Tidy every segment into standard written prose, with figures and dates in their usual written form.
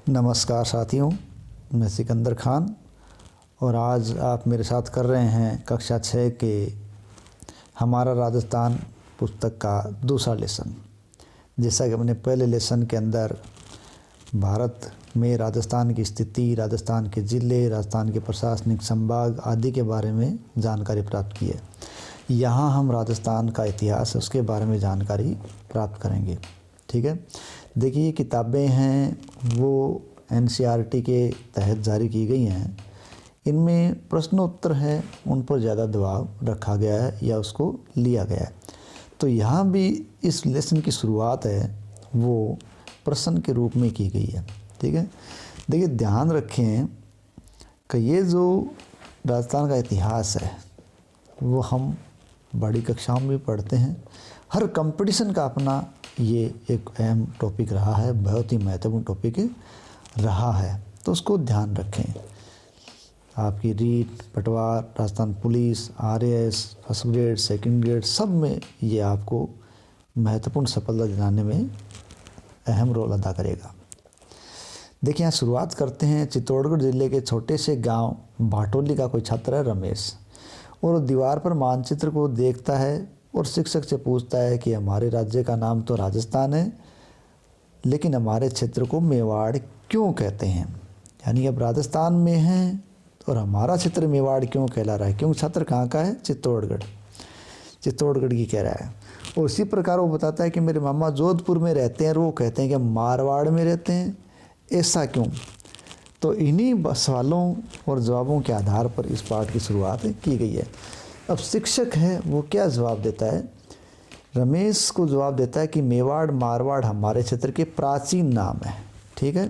नमस्कार साथियों, मैं सिकंदर खान और आज आप मेरे साथ कर रहे हैं कक्षा 6 के हमारा राजस्थान पुस्तक का दूसरा लेसन। जैसा कि हमने पहले लेसन के अंदर भारत में राजस्थान की स्थिति, राजस्थान के ज़िले, राजस्थान के प्रशासनिक संभाग आदि के बारे में जानकारी प्राप्त की है। यहाँ हम राजस्थान का इतिहास, उसके बारे में जानकारी प्राप्त करेंगे। ठीक है, देखिए किताबें हैं वो एनसीईआरटी के तहत जारी की गई हैं। इनमें प्रश्नोत्तर है, उन पर ज़्यादा दबाव रखा गया है या उसको लिया गया है। तो यहाँ भी इस लेसन की शुरुआत है वो प्रश्न के रूप में की गई है। ठीक है, देखिए ध्यान रखें कि ये जो राजस्थान का इतिहास है वो हम बड़ी कक्षाओं में पढ़ते हैं। हर कंपटीशन का अपना ये एक अहम टॉपिक रहा है, बहुत ही महत्वपूर्ण टॉपिक रहा है, तो उसको ध्यान रखें। आपकी रीट, पटवार, Rajasthan police, RAS, first grade, second grade सब में ये आपको महत्वपूर्ण सफलता दिलाने में अहम रोल अदा करेगा। देखिए यहाँ शुरुआत करते हैं। चित्तौड़गढ़ जिले के छोटे से गांव भाटोली का कोई छात्र है रमेश, और दीवार पर मानचित्र को देखता है और शिक्षक से पूछता है कि हमारे राज्य का नाम तो राजस्थान है, लेकिन हमारे क्षेत्र को मेवाड़ क्यों कहते हैं। यानी अब राजस्थान में है और हमारा क्षेत्र मेवाड़ क्यों कहला रहा है, क्योंकि छात्र कहाँ का है, चित्तौड़गढ़ की कह रहा है। और इसी प्रकार वो बताता है कि मेरे मामा जोधपुर में रहते हैं और वो कहते हैं कि मारवाड़ में रहते हैं, ऐसा क्यों। तो इन्हीं सवालों और जवाबों के आधार पर इस पाठ की शुरुआत की गई है। अब शिक्षक है वो क्या जवाब देता है, रमेश को जवाब देता है कि मेवाड़, मारवाड़ हमारे क्षेत्र के प्राचीन नाम है। ठीक है,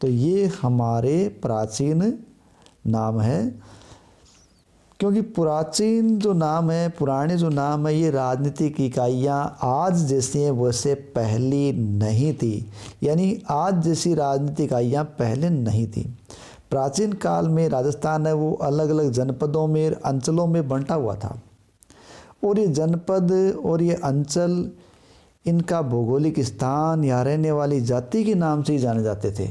तो ये हमारे प्राचीन नाम है, क्योंकि प्राचीन जो नाम है, पुराने जो नाम है, ये राजनीतिक इकाइयाँ आज जैसी हैं वैसे पहले नहीं थी। यानी आज जैसी राजनीतिक इकाइयाँ पहले नहीं थी। प्राचीन काल में राजस्थान है वो अलग अलग जनपदों में, अंचलों में बंटा हुआ था, और ये जनपद और ये अंचल, इनका भौगोलिक स्थान या रहने वाली जाति के नाम से ही जाने जाते थे।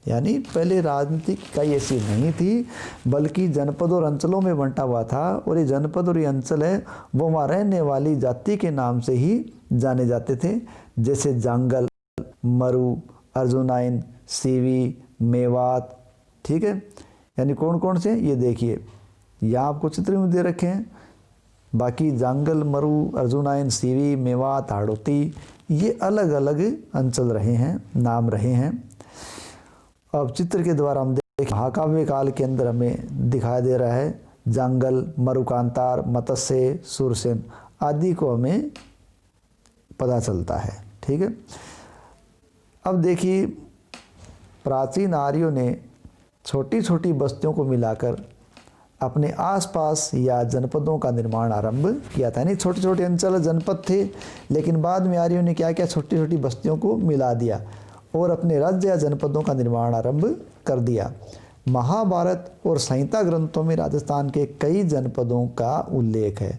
यानी पहले राजनीतिक इकाई ऐसी नहीं थी, बल्कि जनपद और अंचलों में बंटा हुआ था, और ये जनपद और ये अंचल है वो वहाँ रहने वाली जाति के नाम से ही जाने जाते थे, जैसे जांगल, मरु, अर्जुनाइन, सीवी, मेवात। ठीक है, यानी कौन कौन से, ये देखिए यहाँ आपको चित्र में दे रखे हैं। बाकी जांगल, मरु, अर्जुनाइन, सीवी, मेवात, हाड़ौती, ये अलग अलग अंचल रहे हैं, नाम रहे हैं। अब चित्र के द्वारा हम देखें, महाकाव्य काल के अंदर हमें दिखाई दे रहा है जांगल, मरुकांतार, मत्स्य, सूरसेन आदि को हमें पता चलता है। ठीक है, अब देखिए प्राचीन आर्यों ने छोटी छोटी बस्तियों को मिलाकर अपने आसपास या जनपदों का निर्माण आरंभ किया था। यानी छोटे छोटे अंचल जनपद थे, लेकिन बाद में आर्यों ने क्या किया, छोटी छोटी बस्तियों को मिला दिया और अपने राज्य या जनपदों का निर्माण आरंभ कर दिया। महाभारत और संहिता ग्रंथों में राजस्थान के कई जनपदों का उल्लेख है।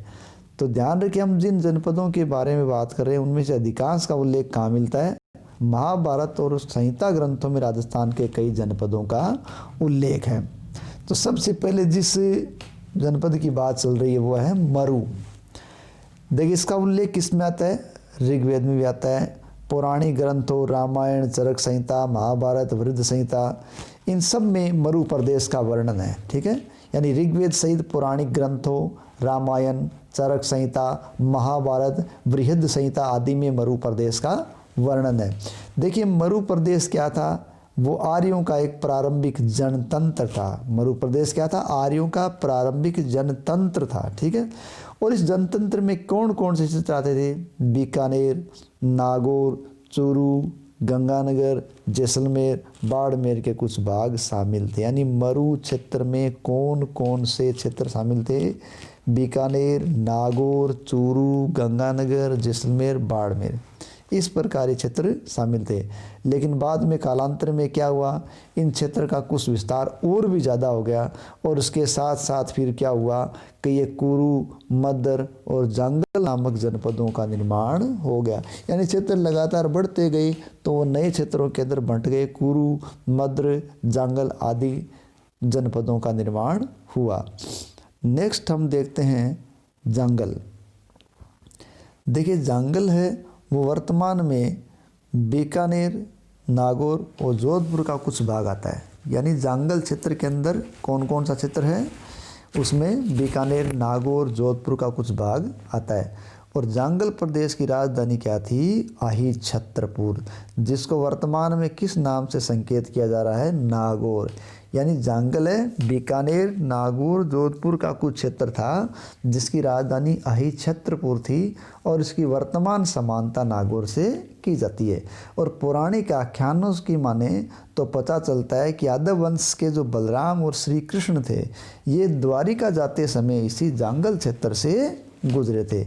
तो ध्यान रखिए, हम जिन जनपदों के बारे में बात कर रहे हैं उनमें से अधिकांश का उल्लेख कहाँ मिलता है, महाभारत और संहिता ग्रंथों में राजस्थान के कई जनपदों का उल्लेख है। तो सबसे पहले जिस जनपद की बात चल रही है वो है मरु। देखिए इसका उल्लेख किस में आता है, ऋग्वेद में भी आता है, पौराणिक ग्रंथों, रामायण, चरक संहिता, महाभारत, वृद्ध संहिता, इन सब में मरु प्रदेश का वर्णन है। ठीक है, यानी ऋग्वेद सहित पौराणिक ग्रंथों, रामायण, चरक संहिता, महाभारत, बृहद संहिता आदि में मरु प्रदेश का वर्णन है। देखिए मरु प्रदेश क्या था, वो आर्यों का एक प्रारंभिक जनतंत्र था। मरु प्रदेश क्या था, आर्यों का प्रारंभिक जनतंत्र था। ठीक है, और इस जनतंत्र में कौन कौन से क्षेत्र आते थे, बीकानेर, नागौर, चूरू, गंगानगर, जैसलमेर, बाड़मेर के कुछ भाग शामिल थे। यानी मरु क्षेत्र में कौन कौन से क्षेत्र शामिल थे, बीकानेर, नागौर, चूरू, गंगानगर, जैसलमेर, बाड़मेर, इस प्रकार ये क्षेत्र शामिल थे। लेकिन बाद में कालांतर में क्या हुआ, इन क्षेत्र का कुछ विस्तार और भी ज़्यादा हो गया और उसके साथ साथ फिर क्या हुआ कि ये कुरु, मद्र और जांगल नामक जनपदों का निर्माण हो गया। यानी क्षेत्र लगातार बढ़ते गए तो वो नए क्षेत्रों के अंदर बंट गए। कुरु, मद्र, जांगल आदि जनपदों का निर्माण हुआ। नेक्स्ट हम देखते हैं जांगल। देखिए जांगल है वो वर्तमान में बीकानेर, नागौर और जोधपुर का कुछ भाग आता है। यानी जांगल क्षेत्र के अंदर कौन कौन सा क्षेत्र है, उसमें बीकानेर, नागौर, जोधपुर का कुछ भाग आता है। और जांगल प्रदेश की राजधानी क्या थी, अहिछत्रपुर, जिसको वर्तमान में किस नाम से संकेत किया जा रहा है, नागौर। यानी जांगल है बीकानेर, नागौर, जोधपुर का कुछ क्षेत्र था जिसकी राजधानी अहिछत्रपुर थी और इसकी वर्तमान समानता नागौर से की जाती है। और पौराणिक आख्यानों की माने तो पता चलता है कि यादव वंश के जो बलराम और श्री कृष्ण थे ये द्वारिका जाते समय इसी जांगल क्षेत्र से गुजरे थे।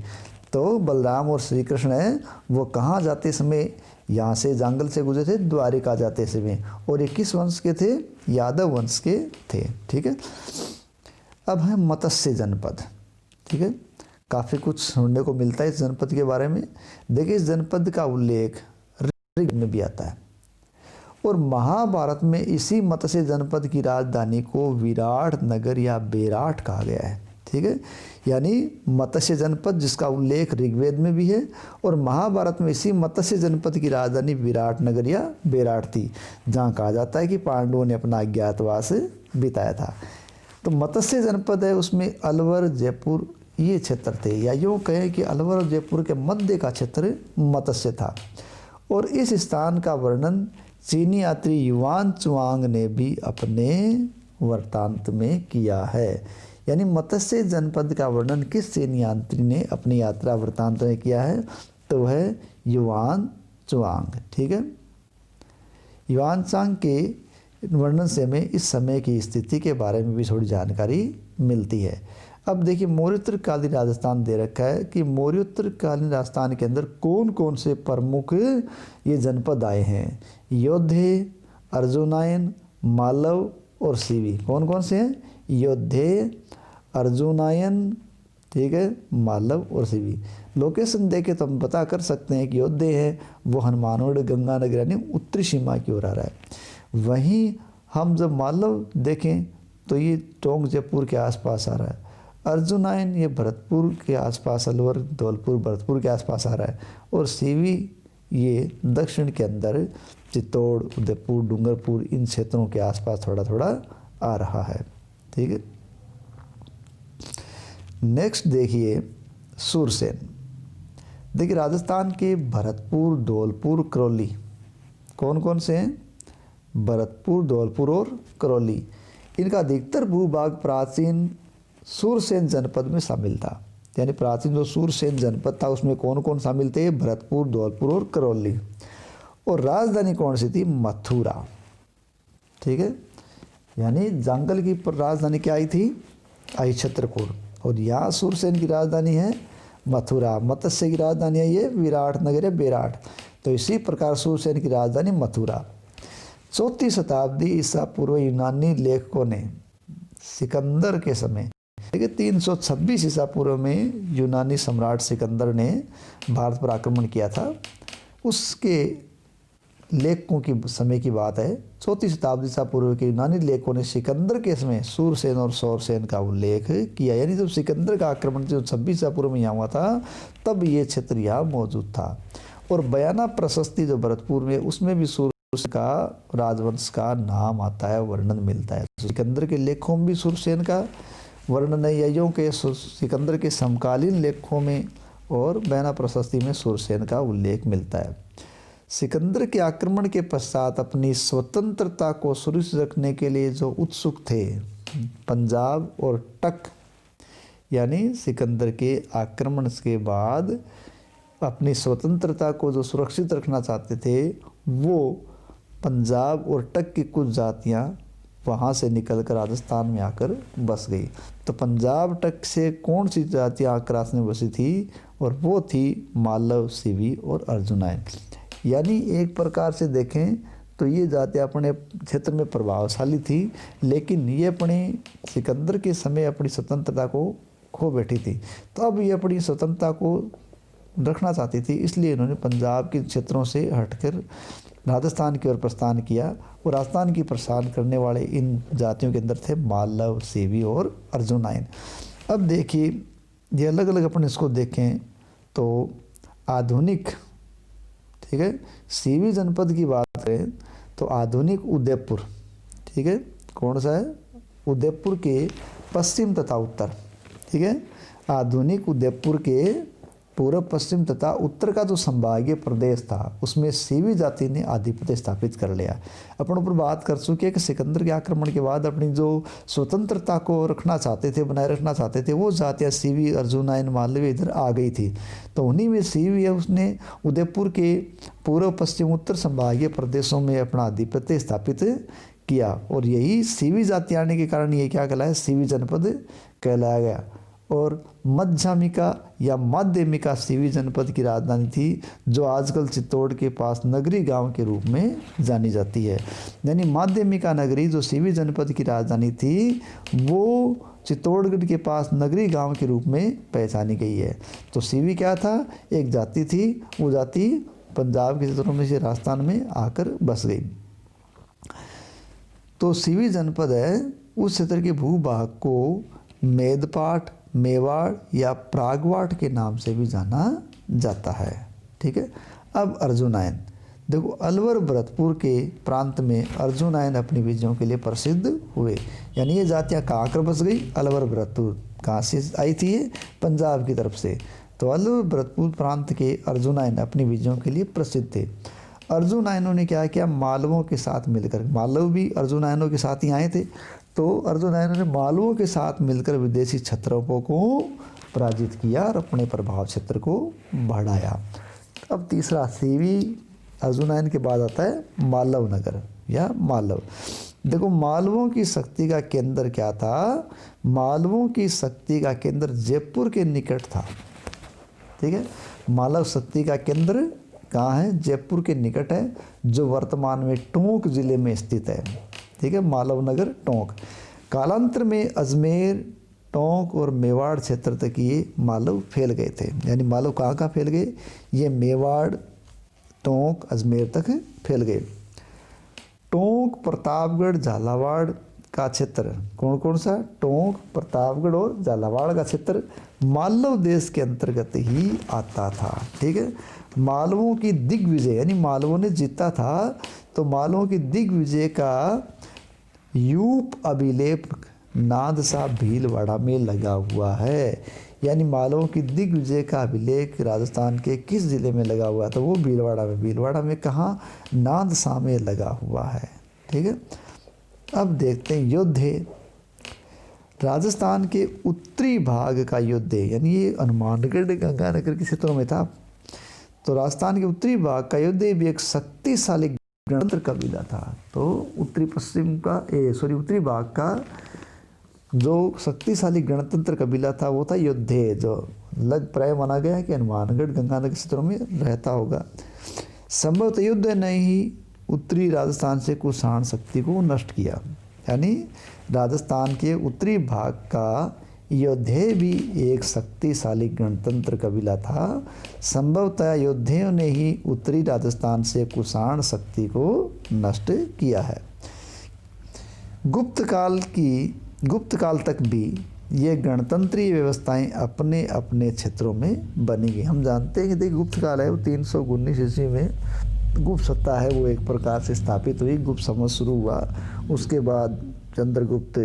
तो बलराम और श्री कृष्ण है वो कहाँ जाते समय, यहाँ से जांगल से गुजरे थे द्वारिका जाते समय। और ये किस वंश के थे, यादव वंश के थे। ठीक है। अब है मत्स्य जनपद। ठीक है, काफ़ी कुछ सुनने को मिलता है इस जनपद के बारे में। देखिए इस जनपद का उल्लेख ऋग्वेद में भी आता है और महाभारत में इसी मत्स्य जनपद की राजधानी को विराट नगर या बेराट कहा गया है। ठीक है, यानी मत्स्य जनपद जिसका उल्लेख ऋग्वेद में भी है और महाभारत में इसी मत्स्य जनपद की राजधानी विराट नगर या बेराट थी, जहाँ कहा जाता है कि पांडवों ने अपना अज्ञातवास बिताया था। तो मत्स्य जनपद है उसमें अलवर, जयपुर ये क्षेत्र थे, या यूँ कहें कि अलवर और जयपुर के मध्य का क्षेत्र मत्स्य था। और इस स्थान का वर्णन चीनी यात्री युआन चुआंग ने भी अपने वृत्तांत में किया है। यानी मत्स्य जनपद का वर्णन किस चीनी यात्री ने अपनी यात्रा वृत्तांत में किया है, तो है युआन चुआंग। ठीक है, युआन चुआंग के वर्णन से हमें इस समय की स्थिति के बारे में भी थोड़ी जानकारी मिलती है। अब देखिए मौर्योत्तरकालीन राजस्थान दे रखा है कि मौर्योत्तरकालीन राजस्थान के अंदर कौन कौन से प्रमुख ये जनपद आए हैं। योद्धे, अर्जुनायन, मालव और सीवी। कौन कौन से हैं, योद्धे, अर्जुनायन, ठीक है, मालव और सीवी। लोकेशन देखे तो हम पता कर सकते हैं कि योद्धे है वो हनुमानगढ़, गंगानगर यानी उत्तरी सीमा की ओर आ रहा है। वहीं हम जब मालव देखें तो ये टोंक जयपुर के आसपास आ रहा है। अर्जुनायन ये भरतपुर के आसपास, अलवर, धौलपुर, भरतपुर के आसपास आ रहा है। और सीवी ये दक्षिण के अंदर चित्तौड़, उदयपुर, डूंगरपुर इन क्षेत्रों के आसपास थोड़ा थोड़ा आ रहा है। ठीक है, नेक्स्ट देखिए सूरसेन। देखिए राजस्थान के भरतपुर, धौलपुर, करौली कौन कौन से हैं, भरतपुर, धौलपुर और करौली। इनका अधिकतर भूभाग प्राचीन सूरसेन जनपद में शामिल था। यानी प्राचीन जो सूरसेन जनपद था उसमें कौन कौन शामिल थे, भरतपुर, धौलपुर और करौली। और राजधानी कौन सी थी, मथुरा। ठीक है, यानी जांगल की राजधानी क्या आई थी, अहिछत्रपुर। और यहाँ सूरसेन की राजधानी है मथुरा। मत्स्य की राजधानी है ये विराट नगर है, बेराट। तो इसी प्रकार सूरसेन की राजधानी मथुरा। 4वीं शताब्दी ईसा पूर्व यूनानी लेखकों ने सिकंदर के समय, देखिए 326 ईसा पूर्व में यूनानी सम्राट सिकंदर ने भारत पर आक्रमण किया था। उसके लेखकों की समय की बात है। 4वीं शताब्दी ईसा पूर्व के यूनानी लेखकों ने सिकंदर के समय सूरसेन और सौरसेन का उल्लेख किया। यानी जब सिकंदर का आक्रमण जो 26 ईसा पूर्व में यहाँ हुआ था तब ये क्षेत्र यहाँ मौजूद था। और बयाना प्रशस्ति जो भरतपुर में, उसमें भी सूरसेन का राजवंश का नाम आता है, वर्णन मिलता है। सिकंदर के लेखों में भी सूरसेन का वर्णन है, या के सिकंदर के समकालीन लेखों में और बयाना प्रशस्ति में सूरसेन का उल्लेख मिलता है। सिकंदर के आक्रमण के पश्चात अपनी स्वतंत्रता को सुरक्षित रखने के लिए जो उत्सुक थे पंजाब और टक, यानी सिकंदर के आक्रमण के बाद अपनी स्वतंत्रता को जो सुरक्षित रखना चाहते थे वो पंजाब और टक की कुछ जातियां वहाँ से निकलकर राजस्थान में आकर बस गई। तो पंजाब तक से कौन सी जातियाँ आकर राजस्थान में बसी थी, और वो थी मालव, सीवी और अर्जुनायन। यानी एक प्रकार से देखें तो ये जातियाँ अपने क्षेत्र में प्रभावशाली थी, लेकिन ये अपने सिकंदर के समय अपनी स्वतंत्रता को खो बैठी थी। तो अब ये अपनी स्वतंत्रता को रखना चाहती थी, इसलिए इन्होंने पंजाब के क्षेत्रों से हटकर राजस्थान की ओर प्रस्थान किया। और राजस्थान की प्रस्थान करने वाले इन जातियों के अंदर थे मालव, सेवी और अर्जुनायन। अब देखिए ये अलग अलग अपन इसको देखें तो आधुनिक, ठीक है, सीवी जनपद की बात करें तो आधुनिक उदयपुर, ठीक है, कौन सा है, उदयपुर के पश्चिम तथा उत्तर, ठीक है, आधुनिक उदयपुर के पूर्व पश्चिम तथा उत्तर का जो संभागीय प्रदेश था उसमें सीवी जाति ने आधिपत्य स्थापित कर लिया। अपन ऊपर बात कर चुके हैं कि सिकंदर के आक्रमण के बाद अपनी जो स्वतंत्रता को रखना चाहते थे, बनाए रखना चाहते थे, वो जातियाँ सीवी, अर्जुनायन, मालवी इधर आ गई थी। तो उन्हीं में सीवी है उसने उदयपुर के पूर्व पश्चिम उत्तर संभागीय प्रदेशों में अपना आधिपत्य स्थापित किया, और यही सीवी जाति आने के कारण ये क्या कहलाया, सीवी जनपद कहलाया गया। और मध्यमिका या माध्यमिका सीवी जनपद की राजधानी थी, जो आजकल चित्तौड़ के पास नगरी गांव के रूप में जानी जाती है। यानी माध्यमिका नगरी जो सीवी जनपद की राजधानी थी वो चित्तौड़गढ़ के पास नगरी गांव के रूप में पहचानी गई है। तो सीवी क्या था, एक जाति थी, वो जाति पंजाब के क्षेत्रों में से राजस्थान में आकर बस गई। तो सीवी जनपद है उस क्षेत्र के भूभाग को मेदपाट, मेवाड़ या प्रागवाट के नाम से भी जाना जाता है, ठीक है। अब अर्जुनायन देखो, अलवर भरतपुर के प्रांत में अर्जुनायन अपनी विजयों के लिए प्रसिद्ध हुए। यानी ये जातियाँ कहाँ कर बस गई, अलवर भरतपुर, कहाँ से आई थी ये, पंजाब की तरफ से। तो अलवर भरतपुर प्रांत के अर्जुनायन अपनी विजयों के लिए प्रसिद्ध थे। अर्जुनायनों ने क्या किया, मालवों के साथ मिलकर, मालव भी अर्जुनायनों के साथ ही आए थे, तो अर्जुनायनों ने मालवों के साथ मिलकर विदेशी क्षत्रपों को पराजित किया और अपने प्रभाव क्षेत्र को बढ़ाया। अब तीसरा सीवी अर्जुनायन के बाद आता है मालव नगर या मालव। देखो मालवों की शक्ति का केंद्र क्या था, मालवों की शक्ति का केंद्र जयपुर के निकट था, ठीक है। मालव शक्ति का केंद्र कहाँ है, जयपुर के निकट है, जो वर्तमान में टोंक जिले में स्थित है, ठीक है, मालव नगर टोंक। कालांतर में अजमेर, टोंक और मेवाड़ क्षेत्र तक ये मालव फैल गए थे। यानी मालव कहाँ कहाँ फैल गए, ये मेवाड़, टोंक, अजमेर तक फैल गए। टोंक, प्रतापगढ़, झालावाड़ का क्षेत्र कौन कौन सा, टोंक, प्रतापगढ़ और झालावाड़ का क्षेत्र मालव देश के अंतर्गत ही आता था, ठीक है। मालवों की दिग्विजय, यानी मालवों ने जीता था, तो मालवों की दिग्विजय का यूप अभिलेख नादसा भीलवाड़ा में लगा हुआ है। यानी मालवों की दिग्विजय का अभिलेख राजस्थान के किस जिले में लगा हुआ था, वो भीलवाड़ा में। भीलवाड़ा में कहाँ, नादसा में लगा हुआ है, ठीक है। अब देखते हैं योद्धे। राजस्थान के उत्तरी भाग का योद्धे, यानी ये हनुमानगढ़, गंगानगर के क्षेत्रों में था। तो राजस्थान के उत्तरी भाग का योद्धे भी एक शक्तिशाली गणतंत्र कबीला था। तो उत्तरी उत्तरी भाग का जो शक्तिशाली गणतंत्र कबीला था वो था योद्धे, जो लग प्राय माना गया है कि हनुमानगढ़, गंगानगर क्षेत्रों में रहता होगा। संभवतः योद्धे ने ही उत्तरी राजस्थान से कुषाण शक्ति को नष्ट किया। यानी राजस्थान के उत्तरी भाग का योद्धे भी एक शक्तिशाली गणतंत्र कबीला था। संभवतः योद्धेयों ने ही उत्तरी राजस्थान से कुषाण शक्ति को नष्ट किया है। गुप्त काल तक भी ये गणतंत्रीय व्यवस्थाएं अपने अपने क्षेत्रों में बनी गई। हम जानते हैं कि देखिए गुप्त काल है वो 319 ईस्वी में गुप्त सत्ता है वो एक प्रकार से स्थापित हुई, गुप्त समाज शुरू हुआ। उसके बाद चंद्रगुप्त,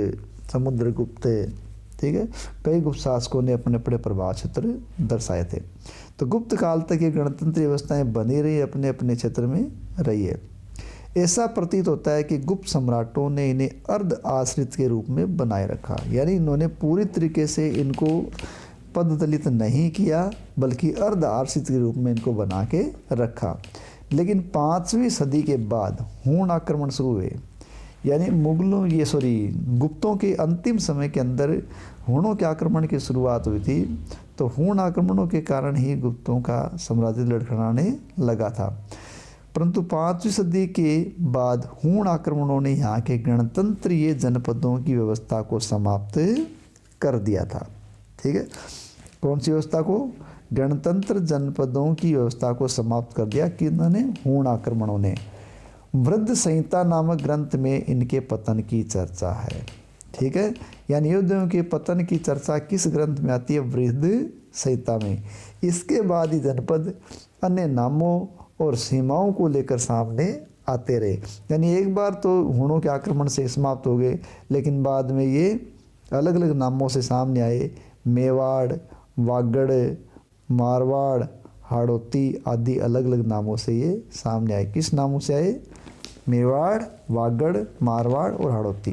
समुद्रगुप्त, ठीक है, कई गुप्त शासकों ने अपने अपने प्रभाव क्षेत्र दर्शाए थे। तो गुप्त काल तक ये गणतंत्रीय व्यवस्थाएं बनी रही, अपने अपने क्षेत्र में रही है। ऐसा प्रतीत होता है कि गुप्त सम्राटों ने इन्हें अर्ध आश्रित के रूप में बनाए रखा। यानी इन्होंने पूरी तरीके से इनको पददलित नहीं किया, बल्कि अर्ध आश्रित के रूप में इनको बना के रखा। लेकिन 5वीं सदी के बाद हूण आक्रमण शुरू हुए। यानी मुगलों गुप्तों के अंतिम समय के अंदर हूणों के आक्रमण की शुरुआत हुई थी। तो हूण आक्रमणों के कारण ही गुप्तों का साम्राज्य लड़खड़ाने लगा था। परंतु 5वीं सदी के बाद हूण आक्रमणों ने यहाँ के गणतंत्रीय जनपदों की व्यवस्था को समाप्त कर दिया था। ठीक है, कौन सी व्यवस्था को? गणतंत्र जनपदों की व्यवस्था को समाप्त कर दिया किन्होंने? हूण आक्रमणों ने। वृद्ध संहिता नामक ग्रंथ में इनके पतन की चर्चा है। ठीक है, यानी योद्धाओं के पतन की चर्चा किस ग्रंथ में आती है? वृद्ध संहिता में। इसके बाद ही जनपद अन्य नामों और सीमाओं को लेकर सामने आते रहे। यानी एक बार तो हूणों के आक्रमण से समाप्त हो गए, लेकिन बाद में ये अलग अलग नामों से सामने आए। मेवाड़, वागड़, मारवाड़, हाड़ौती आदि अलग अलग नामों से ये सामने आए। किस नामों से आए? मेवाड़, वागड़, मारवाड़ और हाड़ौती,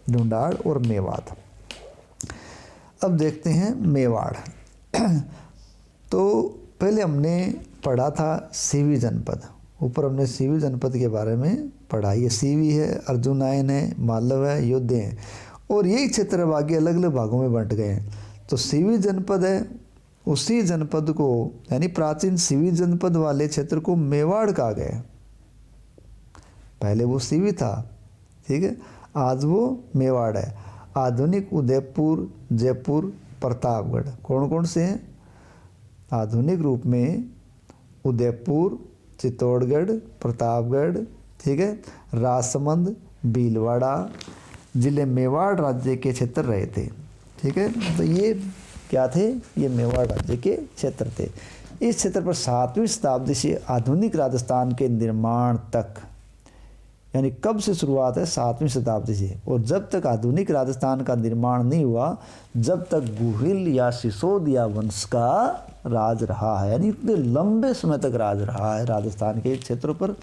ढूंढाड़ और मेवात। अब देखते हैं मेवाड़। तो पहले हमने पढ़ा था सीवी जनपद। ऊपर हमने सीवी जनपद के बारे में पढ़ा। ये सीवी है, अर्जुनायन है, मालव है, योद्धे हैं, और यही क्षेत्र आगे अलग अलग भागों में बंट गए हैं। तो सीवी जनपद है, उसी जनपद को यानी प्राचीन सीवी जनपद वाले क्षेत्र को मेवाड़ कहा गया। पहले वो सीवी था, ठीक है, आज वो मेवाड़ है। आधुनिक उदयपुर, जयपुर, प्रतापगढ़ कौन कौन से हैं? आधुनिक रूप में उदयपुर, चित्तौड़गढ़, प्रतापगढ़, ठीक है, राजसमंद, भीलवाड़ा जिले मेवाड़ राज्य के क्षेत्र रहे थे। ठीक है, तो ये क्या थे? ये मेवाड़ राज्य के क्षेत्र थे। इस क्षेत्र पर 7वीं शताब्दी से आधुनिक राजस्थान के निर्माण तक, यानी कब से शुरुआत है? 7वीं शताब्दी से। और जब तक आधुनिक राजस्थान का निर्माण नहीं हुआ, जब तक गुहिल या सिसोदिया वंश का राज रहा है, यानी इतने लंबे समय तक राज रहा है राजस्थान के क्षेत्रों पर।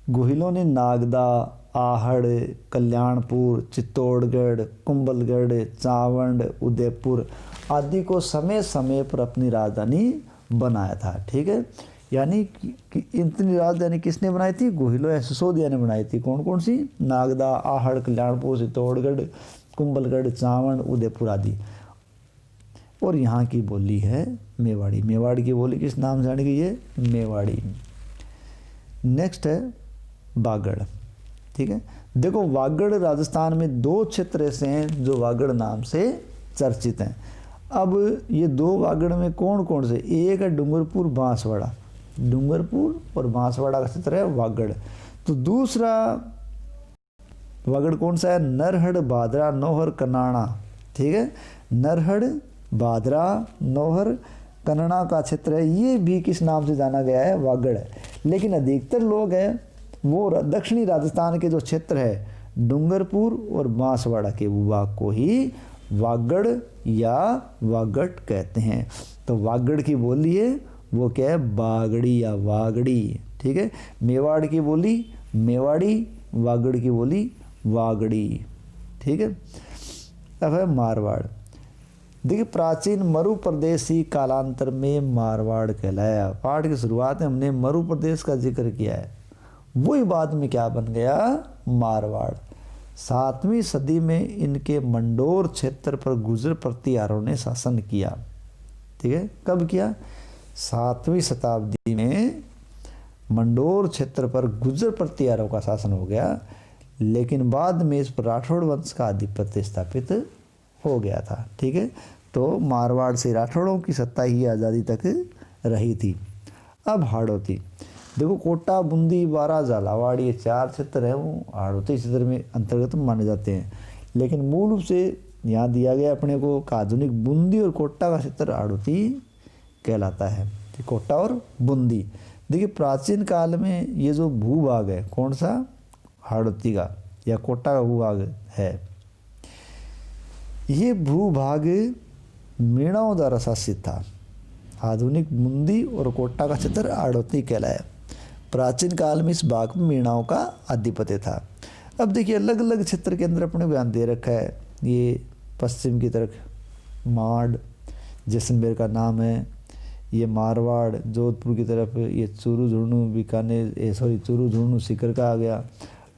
गुहिलों ने नागदा, आहड़, कल्याणपुर, चित्तौड़गढ़, कुंभलगढ़, चावंड, उदयपुर आदि को समय समय पर अपनी राजधानी बनाया था। ठीक है, यानी कि इतनी राजधानी किसने बनाई थी? गुहिलों या सिसोदिया ने बनाई थी। कौन कौन सी? नागदा, आहड़, कल्याणपुर, चित्तौड़गढ़, कुंभलगढ़, चावंड, उदयपुर आदि। और यहाँ की बोली है मेवाड़ी। मेवाड़ की बोली किस नाम से जानी गई है? मेवाड़ी। नेक्स्ट है वागड़। ठीक है, देखो वागड़ राजस्थान में 2 क्षेत्र ऐसे हैं जो वागड़ नाम से चर्चित हैं। अब ये 2 वागड़ में कौन कौन से? एक है डूंगरपुर, बांसवाड़ा। डूंगरपुर और बांसवाड़ा का क्षेत्र है वागड़। तो दूसरा वागड़ कौन सा है? नरहड़, बादरा, नौहर, कनाड़ा। ठीक है, नरहड़, बादरा, नौहर, कन्ना का क्षेत्र है। ये भी किस नाम से जाना गया है? वागड़ है। लेकिन अधिकतर लोग हैं वो दक्षिणी राजस्थान के जो क्षेत्र है डूंगरपुर और बांसवाड़ा के भूभाग को ही वागड़ या वागड़ कहते हैं। तो वागड़ की बोली है वो क्या है? बागड़ी या वागड़ी। ठीक है, मेवाड़ की बोली मेवाड़ी, वागड़ की बोली वागड़ी। ठीक है, अब है मारवाड़। देखिए, प्राचीन मरु प्रदेश ही कालांतर में मारवाड़ कहलाया। पाठ की शुरुआत में हमने मरु प्रदेश का जिक्र किया है, वही बाद में क्या बन गया? मारवाड़। 7वीं सदी में इनके मंडोर क्षेत्र पर गुर्जर प्रतिहारों ने शासन किया। ठीक है, कब किया? 7वीं शताब्दी में मंडोर क्षेत्र पर गुर्जर प्रतिहारों का शासन हो गया, लेकिन बाद में इस पर राठौड़ वंश का आधिपत्य स्थापित हो गया था। ठीक है, तो मारवाड़ से राठौड़ों की सत्ता ही आज़ादी तक रही थी। अब हाड़ौती। देखो, कोटा, बूंदी, बारा, झालावाड़ ये 4 क्षेत्र हैं वो हाड़ौती क्षेत्र में अंतर्गत माने जाते हैं। लेकिन मूल रूप से यहाँ दिया गया अपने को आधुनिक बूंदी और कोटा का क्षेत्र हाड़ौती कहलाता है। कोटा और बूंदी। देखिए, प्राचीन काल में ये जो भूभाग है कौन सा? हाड़ौती का या कोटा का भूभाग है। ये भूभाग मीणाओं द्वारा शासित था। आधुनिक बूंदी और कोटा का क्षेत्र हाड़ौती कहलाया। प्राचीन काल में इस भाग में मीणाओं का आधिपत्य था। अब देखिए, अलग अलग क्षेत्र के अंदर अपने बयान दे रखा है। ये पश्चिम की तरफ माड़, जैसलमेर का नाम है। ये मारवाड़, जोधपुर की तरफ ये चूरू झुंझुनू बीकानेर चूरू झुंझुनू सीकर का आ गया।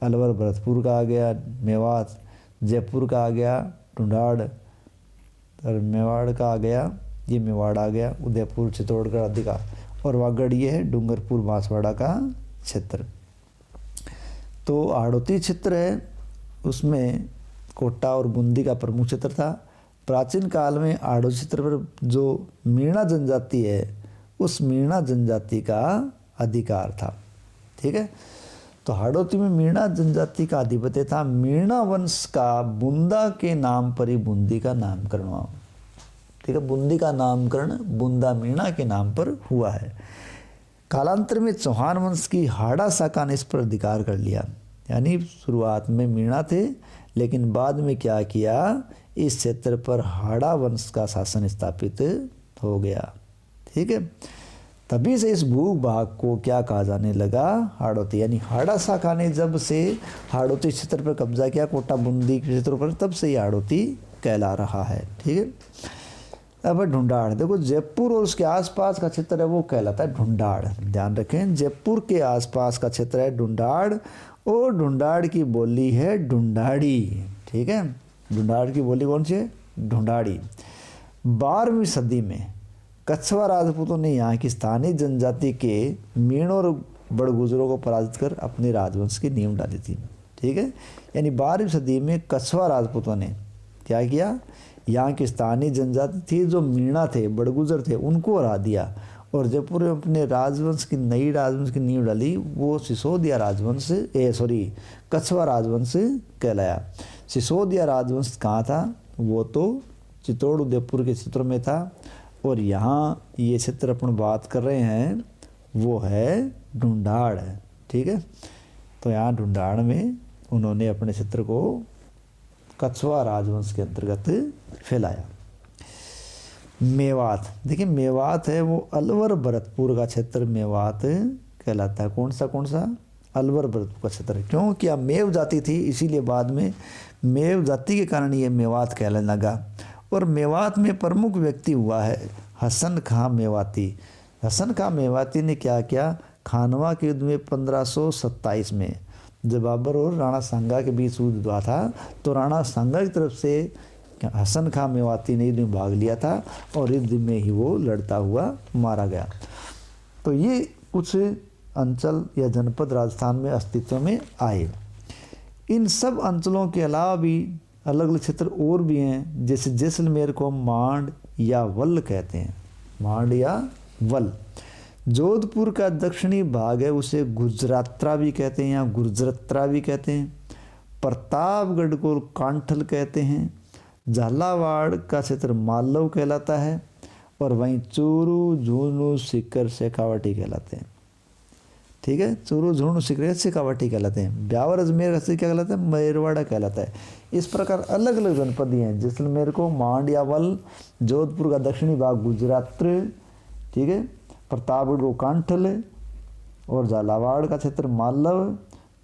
अलवर भरतपुर का आ गया, मेवात जयपुर का आ गया, ढूंढाड़ और मेवाड़ का आ गया, ये मेवाड़ आ गया, उदयपुर चित्तौड़गढ़ आदि का, और वागड़ ये है डूंगरपुर बांसवाड़ा का क्षेत्र। तो हाड़ौती क्षेत्र है, उसमें कोटा और बूंदी का प्रमुख क्षेत्र था। प्राचीन काल में हाड़ौती क्षेत्र पर जो मीणा जनजाति है उस मीणा जनजाति का अधिकार था। ठीक है, तो हाड़ौती में मीणा जनजाति का आधिपत्य था। मीणा वंश का बुंदा के नाम पर ही बूंदी का नामकरण हुआ। ठीक है, बूंदी का नामकरण बुंदा मीणा के नाम पर हुआ है। कालांतर में चौहान वंश की हाड़ा शाखा ने इस पर अधिकार कर लिया। यानी शुरुआत में मीणा थे, लेकिन बाद में क्या किया, इस क्षेत्र पर हाड़ा वंश का शासन स्थापित हो गया। ठीक है, तभी से इस भूभाग को क्या कहा जाने लगा, हाड़ौती। यानी हाड़ा शाखा ने जब से हाड़ौती क्षेत्र पर कब्जा किया, कोटा बूंदी के क्षेत्रों पर, तब से ये हाड़ौती कहला रहा है। ठीक है, अब ढूंढाड़, देखो जयपुर और उसके आसपास का क्षेत्र है वो कहलाता है ढूंढाड़। ध्यान रखें, जयपुर के आसपास का क्षेत्र है ढूंढाड़, और ढूंढाड़ की बोली है ढूंढाड़ी। ठीक है, ढूंढाड़ की बोली कौन सी है, ढूंढाड़ी। 12वीं सदी में कछवा राजपूतों ने यहाँ की स्थानीय जनजाति के मीणों और बड़गुजरों को पराजित कर अपने राजवंश की नींव डाली थी। ठीक है, यानी 12वीं सदी में कछवा राजपूतों ने क्या किया, यहाँ की स्थानीय जनजाति थी जो मीणा थे, बड़गुजर थे, उनको हरा दिया, और जयपुर में अपने राजवंश की नई राजवंश की नींव डाली। वो सिसोदिया राजवंश कछवा राजवंश कहलाया। सिसोदिया राजवंश कहाँ था, वो तो चित्तौड़ उदयपुर के क्षेत्र में था, और यहाँ ये क्षेत्र अपन बात कर रहे हैं वो है ढूंढाड़। ठीक है, तो यहाँ ढूंढाड़ में उन्होंने अपने क्षेत्र को कछवा राजवंश के अंतर्गत फैलाया। मेवात, देखिए मेवात है वो अलवर भरतपुर का क्षेत्र मेवात कहलाता है। कौन सा अलवर भरतपुर का क्षेत्र। क्यों, क्या मेव जाति थी, इसीलिए बाद में मेव जाति के कारण ये मेवात कहलाने लगा। और मेवात में प्रमुख व्यक्ति हुआ है हसन खां मेवाती। हसन खां मेवाती ने क्या किया, खानवा के युद्ध में 1527 में जब बाबर और राणा सांगा के बीच युद्ध हुआ था, तो राणा सांगा की तरफ से हसन खां मेवाती ने युद्ध में भाग लिया था, और युद्ध में ही वो लड़ता हुआ मारा गया। तो ये कुछ अंचल या जनपद राजस्थान में अस्तित्व में आए। इन सब अंचलों के अलावा भी अलग अलग क्षेत्र और भी हैं, जैसे जैसलमेर को मांड या वल कहते हैं, मांड या वल। जोधपुर का दक्षिणी भाग है उसे गुजरात्रा भी कहते हैं या गुर्जरत्रा भी कहते हैं। प्रतापगढ़ को कांठल कहते हैं। झालावाड़ का क्षेत्र मालव कहलाता है, और वहीं चूरू झुंझुनू सीकर शेखावाटी कहलाते हैं। ठीक है, चूरू झुंझुनू सीकर शेखावाटी कहलाते हैं। ब्यावर अजमेर क्या कहलाता है, मरवाड़ा कहलाता है। इस प्रकार अलग अलग जनपदी हैं। जैसलमेर को मांड या वल, जोधपुर का दक्षिणी भाग गुजरात्र, ठीक है, प्रतापगढ़ को कांठल, और झालावाड़ का क्षेत्र मालव,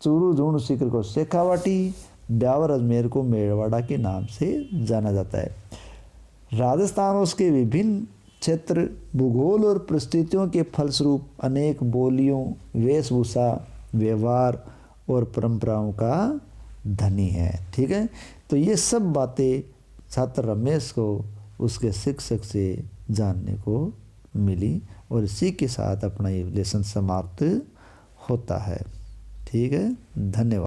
चूरू झुंझुनू सीकर को शेखावाटी, ब्यावर अजमेर को मेरवाड़ा के नाम से जाना जाता है। राजस्थान और उसके विभिन्न क्षेत्र भूगोल और परिस्थितियों के फलस्वरूप अनेक बोलियों, वेशभूषा, व्यवहार और परंपराओं का धनी है। ठीक है, तो ये सब बातें छात्र रमेश को उसके शिक्षक से जानने को मिली, और इसी के साथ अपना ये लेसन समाप्त होता है। ठीक है, धन्यवाद।